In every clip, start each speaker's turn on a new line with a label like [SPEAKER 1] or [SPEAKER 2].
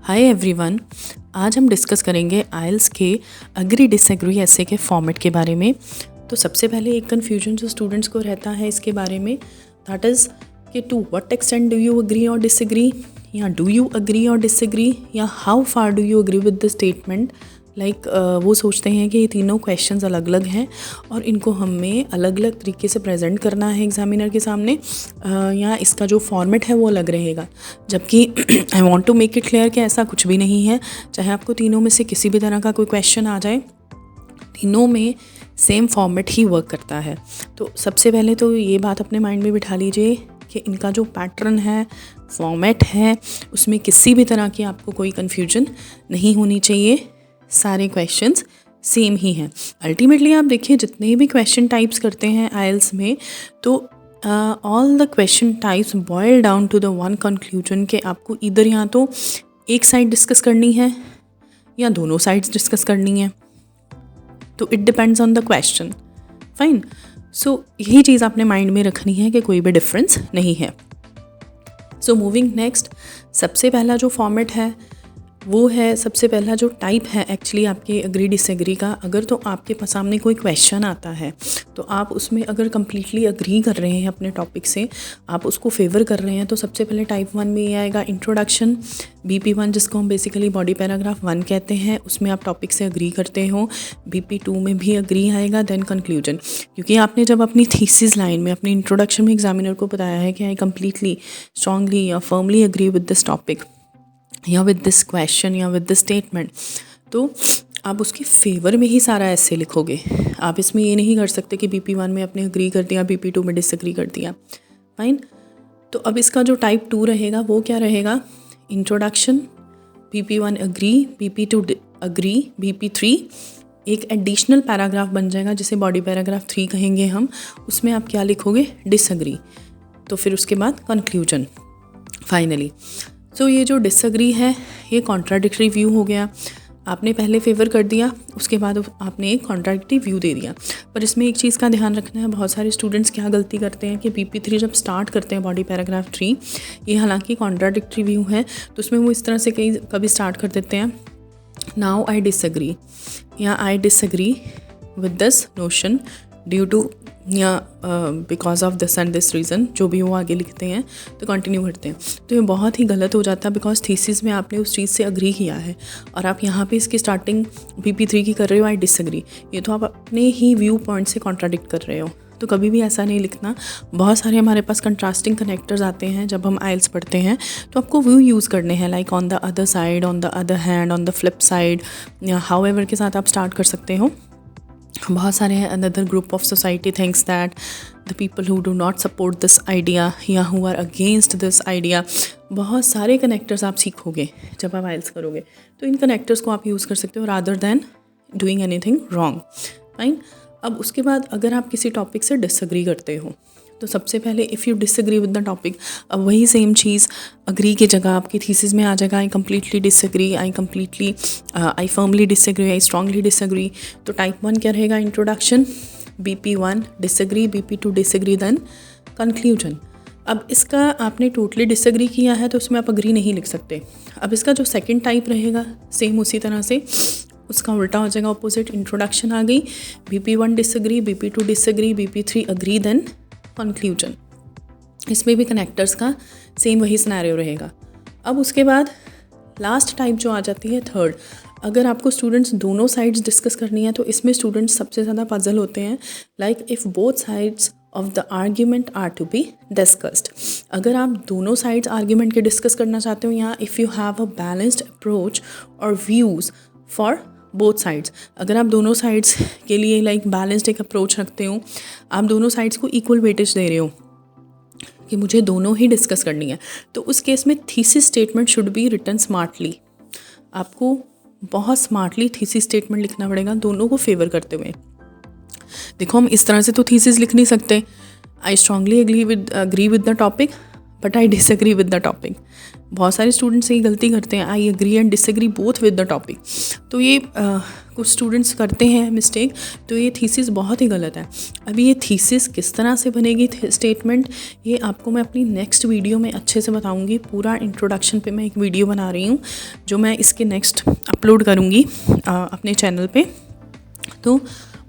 [SPEAKER 1] Hi everyone. आज हम discuss करेंगे आइल्स के अग्री डिसएग्री ऐसे के फॉर्मेट के बारे में। तो सबसे पहले एक कन्फ्यूजन जो स्टूडेंट्स को रहता है इसके बारे में, दैट इज़ कि to what extent do you agree or disagree, या do you agree or disagree, या how far do you agree with the statement. वो सोचते हैं कि ये तीनों क्वेश्चंस अलग अलग हैं और इनको हमें अलग अलग तरीके से प्रेजेंट करना है एग्जामिनर के सामने, या इसका जो फॉर्मेट है वो अलग रहेगा। जबकि I want to make it clear कि ऐसा कुछ भी नहीं है। चाहे आपको तीनों में से किसी भी तरह का कोई क्वेश्चन आ जाए, तीनों में सेम फॉर्मेट ही वर्क करता है। तो सबसे पहले तो ये बात अपने माइंड में बिठा लीजिए कि इनका जो पैटर्न है, फॉर्मेट है, उसमें किसी भी तरह की आपको कोई कन्फ्यूजन नहीं होनी चाहिए। सारे क्वेश्चंस सेम ही हैं। अल्टीमेटली आप देखिए जितने भी क्वेश्चन टाइप्स करते हैं आइल्स में, तो all the question types boil down to the one conclusion कि आपको इधर या तो एक साइड डिस्कस करनी है या दोनों साइड्स डिस्कस करनी है। तो it depends on the question. Fine. So यही चीज़ आपने माइंड में रखनी है कि कोई भी डिफरेंस नहीं है। सो मूविंग नेक्स्ट, सबसे पहला जो फॉर्मेट है वो है, सबसे पहला जो टाइप है एक्चुअली आपके अग्री डिसएग्री का। अगर तो आपके पास सामने कोई क्वेश्चन आता है तो आप उसमें अगर कम्प्लीटली अग्री कर रहे हैं अपने टॉपिक से, आप उसको फेवर कर रहे हैं, तो सबसे पहले टाइप 1 में ये आएगा इंट्रोडक्शन, BP1 जिसको हम बेसिकली बॉडी पैराग्राफ 1 कहते हैं, उसमें आप टॉपिक से अग्री करते हो। BP2 में भी अग्री आएगा, देन कंक्लूजन। क्योंकि आपने जब अपनी थीसिस लाइन में, अपनी इंट्रोडक्शन में एग्जामिनर को बताया है कि आई कम्प्लीटली स्ट्रांगली या firmly agree with this topic या विद दिस क्वेश्चन या विद दिस स्टेटमेंट, तो आप उसके फेवर में ही सारा ऐसे लिखोगे। आप इसमें ये नहीं कर सकते कि BP1 में आपने अग्री कर दिया, BP2 में डिसएग्री कर दिया। फाइन। तो अब इसका जो टाइप 2 रहेगा वो क्या रहेगा? Introduction, BP1 agree, BP2 agree, BP3 एक एडिशनल पैराग्राफ बन जाएगा जिसे बॉडी पैराग्राफ 3 कहेंगे हम। उसमें आप क्या लिखोगे? डिसएग्री। तो फिर उसके बाद कंक्लूजन फाइनली। तो ये जो डिसएग्री है ये कॉन्ट्राडिक्टरी व्यू हो गया। आपने पहले फेवर कर दिया, उसके बाद आपने एक कॉन्ट्राडिक्टरी व्यू दे दिया। पर इसमें एक चीज़ का ध्यान रखना है, बहुत सारे स्टूडेंट्स क्या गलती करते हैं कि BP3 जब स्टार्ट करते हैं बॉडी पैराग्राफ 3, ये हालांकि कॉन्ट्राडिक्टरी व्यू है, तो उसमें वो इस तरह से कभी स्टार्ट कर देते हैं, नाउ आई डिसएग्री, या I disagree with this notion due to, या because of this and this reason, जो भी वो आगे लिखते हैं तो कंटिन्यू करते हैं। तो ये बहुत ही गलत हो जाता है, बिकॉज थीसिस में आपने उस चीज़ से अग्री किया है और आप यहाँ पे इसकी स्टार्टिंग BP3 की कर रहे हो आई डिसएग्री। ये तो आप अपने ही व्यू पॉइंट से कॉन्ट्राडिक्ट कर रहे हो। तो कभी भी ऐसा नहीं लिखना। बहुत सारे हमारे पास कंट्रास्टिंग कनेक्टर्स आते हैं जब हम आइल्स पढ़ते हैं, तो आपको व्यू यूज़ करने हैं, like on the other side, on the other hand, on the flip side, या हाउएवर के साथ आप स्टार्ट कर सकते हो। बहुत सारे हैं, another group of society thinks that the people who do not support this idea या who are against this idea. बहुत सारे कनेक्टर्स आप सीखोगे जब आप आइल्स करोगे, तो इन कनेक्टर्स को आप यूज़ कर सकते हो rather than doing anything wrong. Fine. अब उसके बाद अगर आप किसी टॉपिक से डिसएग्री करते हो, तो सबसे पहले if you disagree with the topic, अब वही सेम चीज़ अग्री की जगह आपकी थीसिस में आ जाएगा, I completely disagree, I firmly disagree, I strongly disagree. तो टाइप 1 क्या रहेगा? Introduction, BP1 disagree, BP2 disagree, then conclusion. अब इसका आपने टोटली डिसएग्री किया है तो उसमें आप अग्री नहीं लिख सकते। अब इसका जो सेकेंड टाइप रहेगा सेम उसी तरह से उसका उल्टा हो जाएगा, ऑपोजिट। इंट्रोडक्शन आ गई, BP1 disagree, BP2 disagree, BP3 agree, then conclusion. इसमें भी कनेक्टर्स का सेम वही सिनेरियो रहेगा। अब उसके बाद लास्ट टाइप जो आ जाती है थर्ड, अगर आपको स्टूडेंट्स दोनों साइड्स डिस्कस करनी है तो इसमें स्टूडेंट्स सबसे ज़्यादा पजल होते हैं, like if both sides of the argument are to be discussed. अगर आप दोनों साइड्स आर्ग्यूमेंट के डिस्कस करना चाहते हो, या if you have a balanced approach और व्यूज़ फॉर बोथ साइड्स, अगर आप दोनों साइड्स के लिए लाइक बैलेंस्ड एक अप्रोच रखते हो, आप दोनों साइड्स को इक्वल वेटेज दे रहे हो कि मुझे दोनों ही डिस्कस करनी है, तो उस केस में thesis statement should be written smartly. आपको बहुत स्मार्टली थीसिस स्टेटमेंट लिखना पड़ेगा दोनों को फेवर करते हुए। देखो हम इस तरह से तो थीसिस लिख नहीं सकते, I strongly agree with the topic, but I disagree with the topic. बहुत सारे स्टूडेंट्स ये गलती करते हैं, I agree and disagree both with the topic. तो ये कुछ स्टूडेंट्स करते हैं मिस्टेक, तो ये थीसिस बहुत ही गलत है। अभी ये थीसिस किस तरह से बनेगी स्टेटमेंट, ये आपको मैं अपनी नेक्स्ट वीडियो में अच्छे से बताऊंगी। पूरा इंट्रोडक्शन पे मैं एक वीडियो बना रही हूँ जो मैं इसके नेक्स्ट अपलोड करूँगी अपने चैनल पे। तो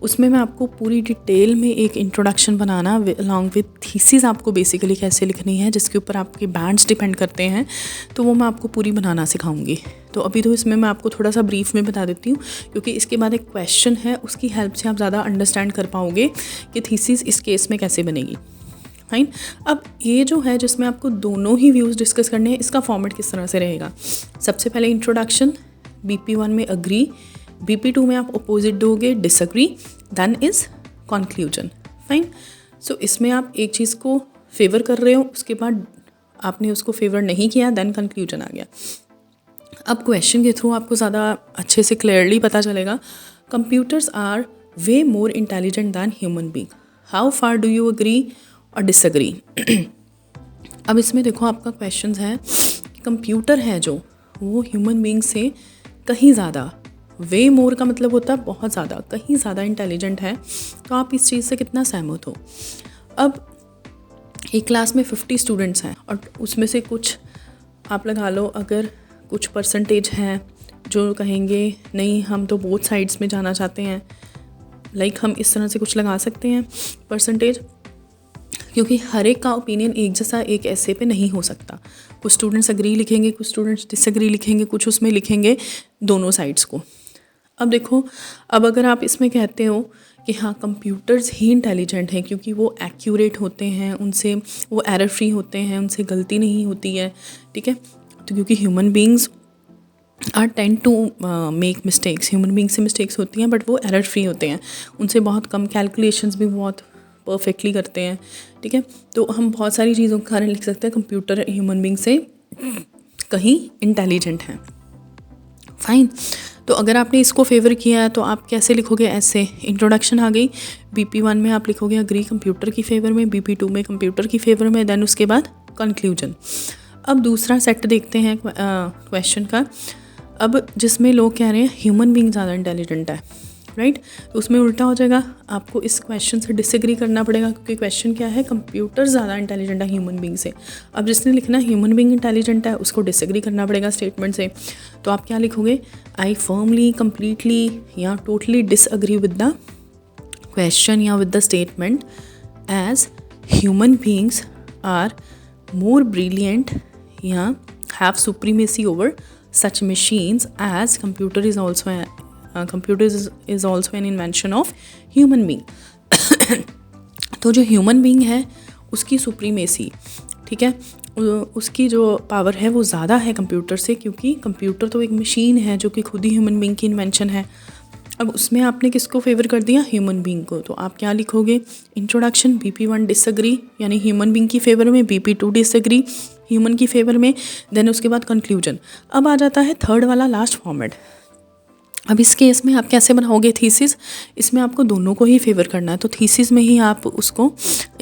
[SPEAKER 1] उसमें मैं आपको पूरी डिटेल में एक introduction banana along with thesis आपको बेसिकली कैसे लिखनी है, जिसके ऊपर आपके बैंड्स डिपेंड करते हैं, तो वो मैं आपको पूरी बनाना सिखाऊंगी। तो अभी तो इसमें मैं आपको थोड़ा सा ब्रीफ में बता देती हूँ, क्योंकि इसके बाद एक क्वेश्चन है, उसकी हेल्प से आप ज़्यादा अंडरस्टैंड कर पाओगे कि थीसिस इस केस में कैसे बनेगी। फाइन। अब ये जो है जिसमें आपको दोनों ही व्यूज़ डिस्कस करने हैं, इसका फॉर्मेट किस तरह से रहेगा। सबसे पहले इंट्रोडक्शन, BP1 में अग्री, BP2 में आप अपोजिट दोगे disagree, then is conclusion. Fine. So इसमें आप एक चीज़ को फेवर कर रहे हो, उसके बाद आपने उसको फेवर नहीं किया, देन कंक्लूजन आ गया। अब क्वेश्चन के थ्रू आपको ज़्यादा अच्छे से क्लियरली पता चलेगा। Computers are way more intelligent than human being, how far do you agree or disagree. अब इसमें देखो आपका क्वेश्चन है कि कंप्यूटर है जो वो ह्यूमन बीइंग से कहीं ज़्यादा, वे मोर का मतलब होता है बहुत ज़्यादा, कहीं ज़्यादा इंटेलिजेंट है। तो आप इस चीज़ से कितना सहमत हो। अब एक क्लास में 50 स्टूडेंट्स हैं और उसमें से कुछ आप लगा लो, अगर कुछ परसेंटेज हैं जो कहेंगे नहीं हम तो बोथ साइड्स में जाना चाहते हैं, लाइक हम इस तरह से कुछ लगा सकते हैं परसेंटेज, क्योंकि हर एक का ओपिनियन एक जैसा एक ऐसे पे नहीं हो सकता। कुछ स्टूडेंट्स अग्री लिखेंगे, कुछ स्टूडेंट्स डिसएग्री लिखेंगे, कुछ उसमें लिखेंगे दोनों साइड्स को। अब देखो, अब अगर आप इसमें कहते हो कि हाँ कंप्यूटर्स ही इंटेलिजेंट हैं क्योंकि वो एक्यूरेट होते हैं, उनसे वो एरर फ्री होते हैं, उनसे गलती नहीं होती है, ठीक है। तो क्योंकि human beings are tend to make mistakes, human beings से मिस्टेक्स होती हैं बट वो एरर फ्री होते हैं, उनसे बहुत कम कैलकुलेशंस भी बहुत परफेक्टली करते हैं, ठीक है। तो हम बहुत सारी चीज़ों के कारण लिख सकते हैं कंप्यूटर ह्यूमन बींग से कहीं इंटेलिजेंट हैं। फाइन। तो अगर आपने इसको फेवर किया है तो आप कैसे लिखोगे, ऐसे इंट्रोडक्शन आ गई, BP1 में आप लिखोगे अग्री कंप्यूटर की फेवर में, BP2 में कंप्यूटर की फेवर में, देन उसके बाद कंक्लूजन। अब दूसरा सेट देखते हैं क्वेश्चन का। अब जिसमें लोग कह रहे हैं ह्यूमन बीइंग ज़्यादा इंटेलिजेंट है, राइट, तो उसमें उल्टा हो जाएगा, आपको इस क्वेश्चन से डिसएग्री करना पड़ेगा, क्योंकि क्वेश्चन क्या है, कंप्यूटर ज़्यादा इंटेलिजेंट है ह्यूमन बीइंग से। अब जिसने लिखना ह्यूमन बीइंग इंटेलिजेंट है उसको डिसएग्री करना पड़ेगा स्टेटमेंट से। तो आप क्या लिखोगे, आई फर्मली, कंप्लीटली या totally disagree with the question या with the statement, as human beings are more brilliant या have supremacy over such machines as computer is also computer is also an invention of human being। तो जो human being है उसकी supremacy, ठीक है, उसकी जो पावर है वो ज़्यादा है कंप्यूटर से, क्योंकि कंप्यूटर तो एक मशीन है जो कि खुद ही ह्यूमन बीइंग की इन्वेंशन है। अब उसमें आपने किसको फेवर कर दिया, ह्यूमन बीइंग को। तो आप क्या लिखोगे, इंट्रोडक्शन BP1 डिसएग्री यानी ह्यूमन बीइंग की फेवर में, BP2 डिसएग्री ह्यूमन की फेवर में, देन उसके बाद कंक्लूजन। अब आ जाता है थर्ड वाला लास्ट फॉर्मेट। अब इस केस में आप कैसे बनाओगे थीसिस, इसमें आपको दोनों को ही फेवर करना है, तो थीसिस में ही आप उसको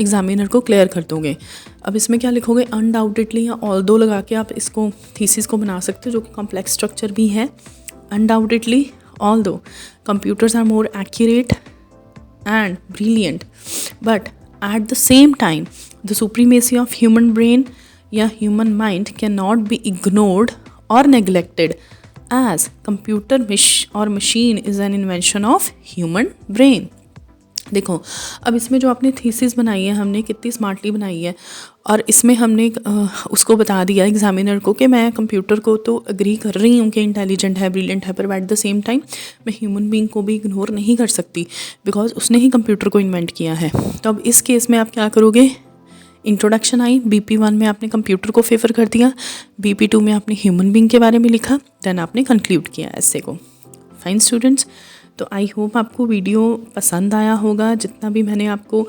[SPEAKER 1] एग्जामिनर को क्लियर कर दोगे। अब इसमें क्या लिखोगे, अनडाउटेडली या ऑल्दो लगा के आप इसको थीसिस को बना सकते हो, जो कि कॉम्प्लेक्स स्ट्रक्चर भी है। Undoubtedly, although computers are more accurate and brilliant, but at the same time the supremacy of human brain या human mind can not be ignored और neglected as computer or machine is an invention of human brain। देखो, अब इसमें जो आपने thesis बनाई है हमने कितनी स्मार्टली बनाई है, और इसमें हमने उसको बता दिया एग्जामिनर को कि मैं कंप्यूटर को तो अग्री कर रही हूँ कि इंटेलिजेंट है, ब्रिलियंट है, पर एट द सेम टाइम मैं ह्यूमन बीइंग को भी इग्नोर नहीं कर सकती, बिकॉज उसने ही कंप्यूटर को इन्वेंट किया है। तो अब इस केस में आप क्या करोगे, इंट्रोडक्शन आई, BP1 में आपने कंप्यूटर को फेवर कर दिया, BP2 में आपने ह्यूमन बीइंग के बारे में लिखा, देन आपने कंक्लूड किया ऐसे को। फाइन स्टूडेंट्स, तो आई होप आपको वीडियो पसंद आया होगा। जितना भी मैंने आपको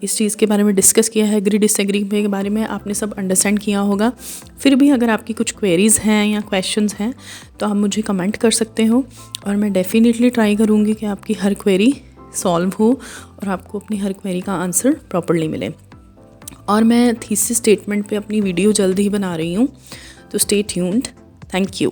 [SPEAKER 1] इस चीज़ के बारे में डिस्कस किया है, एग्री डिसएग्री के बारे में, आपने सब अंडरस्टैंड किया होगा। फिर भी अगर आपकी कुछ क्वेरीज़ हैं या क्वेश्चंस हैं तो आप मुझे कमेंट कर सकते हो, और मैं डेफिनेटली ट्राई करूँगी कि आपकी हर क्वेरी सॉल्व हो और आपको अपनी हर क्वेरी का आंसर प्रॉपरली मिले। और मैं थीसिस स्टेटमेंट पे अपनी वीडियो जल्द ही बना रही हूँ, तो स्टे ट्यून्ड। Thank you.